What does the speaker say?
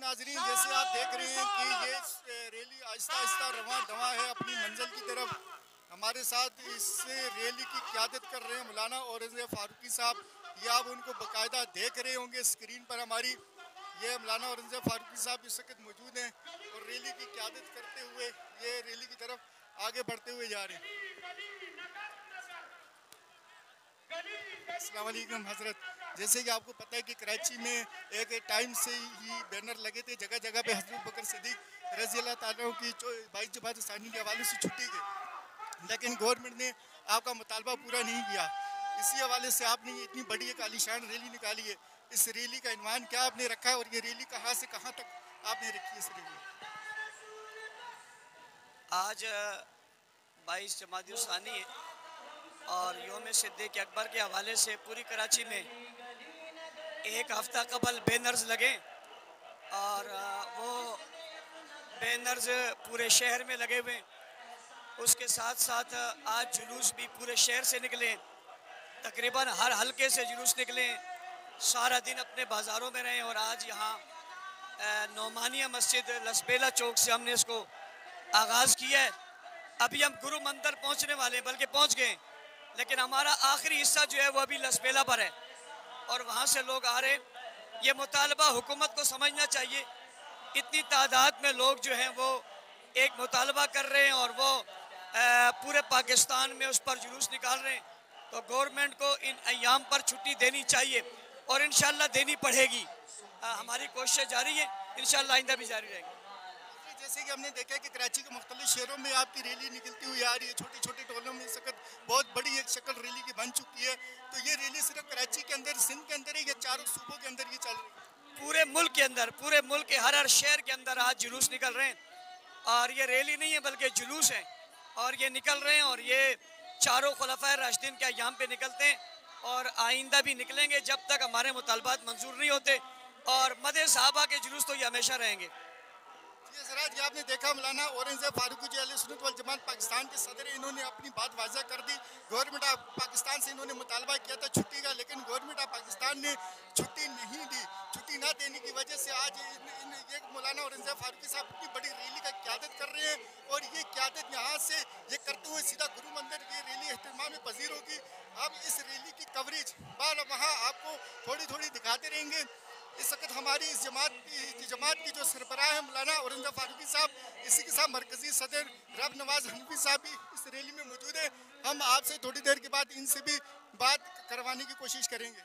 नाजरीन, जैसे आप देख रहे हैं कि ये रैली आहिस्ता आहिस्ता रवां दवा है अपनी मंजिल की तरफ। हमारे साथ इस रैली की क़यादत कर रहे हैं मौलाना औरंगज़ेब फारूकी साहब। ये आप उनको बाकायदा देख रहे होंगे स्क्रीन पर हमारी। ये मौलाना औरंगज़ेब फारूकी साहब इस वक्त मौजूद हैं और रैली की क़यादत करते हुए ये रैली की तरफ आगे बढ़ते हुए जा रहे हैं। अस्सलाम वालेकुम हज़रत, जैसे कि आपको पता है कि कराची में एक टाइम से ही बैनर लगे थे जगह जगह पे हज़रत बकर सिद्दीक़ रज़ी अल्लाह ताला की 22 जमात सानी के हवाले से छुट्टी गई, लेकिन गवर्नमेंट ने आपका मुतालबा पूरा नहीं किया। इसी हवाले से आपने इतनी बड़ी एक आलीशान रैली निकाली है। इस रैली का इन्वान क्या आपने रखा है और ये रैली कहाँ से कहाँ तक आपने रखी है? इस रैली आज 22 जमात सानी है और योम सिद्दीक़ अकबर के हवाले से पूरी कराची में एक हफ्ता कबल बैनर्स लगे और वो बैनर्स पूरे शहर में लगे हुए। उसके साथ साथ आज जुलूस भी पूरे शहर से निकले, तकरीबन हर हलके से जुलूस निकले। सारा दिन अपने बाज़ारों में रहे और आज यहाँ नौमानिया मस्जिद लसबेला चौक से हमने इसको आगाज़ किया है। अभी हम गुरु मंदिर पहुँचने वाले हैं, बल्कि पहुँच गए, लेकिन हमारा आखिरी हिस्सा जो है वो अभी लसबेला पर है और वहाँ से लोग आ रहे। ये मुतालबा हुकूमत को समझना चाहिए। इतनी तादाद में लोग जो हैं वो एक मुतालबा कर रहे हैं और वो पूरे पाकिस्तान में उस पर जुलूस निकाल रहे हैं। तो गवर्नमेंट को इन अयाम पर छुट्टी देनी चाहिए और इंशाल्लाह देनी पड़ेगी। हमारी कोशिश जारी है, इंशाल्लाह आइंदा भी जारी रहेगी। जैसे कि हमने देखा कि कराची के मुख्तलिफ शहरों में आपकी रैली निकलती हुई आ रही है, छोटे छोटे टोलों में इस वक्त बहुत बड़ी एक शक्ल रैली की बन चुकी है। तो ये रैली सिर्फ कराची के अंदर, सिंध के अंदर है या चारों सूबों के अंदर ये चल रही है? पूरे मुल्क के अंदर, पूरे मुल्क के हर शहर के अंदर आज जुलूस निकल रहे हैं और ये रैली नहीं है बल्कि जुलूस है और ये निकल रहे हैं और ये चारों खुलफाए राशिदीन के अय्याम पे निकलते हैं और आइंदा भी निकलेंगे जब तक हमारे मुतालबात मंजूर नहीं होते। और मदे साहबा के जुलूस तो ये हमेशा रहेंगे। ये आपने देखा मौलाना औरंगज़ेब फारूकी जी अहले सुन्नत वल जमात पाकिस्तान के सदर, इन्होंने अपनी बात वाज़ा कर दी। गवर्नमेंट ऑफ पाकिस्तान से इन्होंने मुतालबा किया था छुट्टी का, लेकिन गवर्नमेंट ऑफ पाकिस्तान ने छुट्टी नहीं दी। छुट्टी ना देने की वजह से आज ये मौलाना औरंगज़ेब फारूकी साहब इतनी बड़ी रैली का क़यादत कर रहे हैं और ये क़यादत यहाँ से ये करते हुए सीधा गुरु मंदिर की रैली एहतमाम पजीर होगी। अब इस रैली की कवरेज बार वहाँ आपको थोड़ी थोड़ी दिखाते रहेंगे। इस वक्त हमारी इस जमात की जो सरबराह है मौलाना औरंगज़ेब फारूकी साहब, इसी के साथ मरकज़ी सदर रब नवाज़ हनफी साहब भी इस रैली में मौजूद है। हम आपसे थोड़ी देर के बाद इनसे भी बात करवाने की कोशिश करेंगे।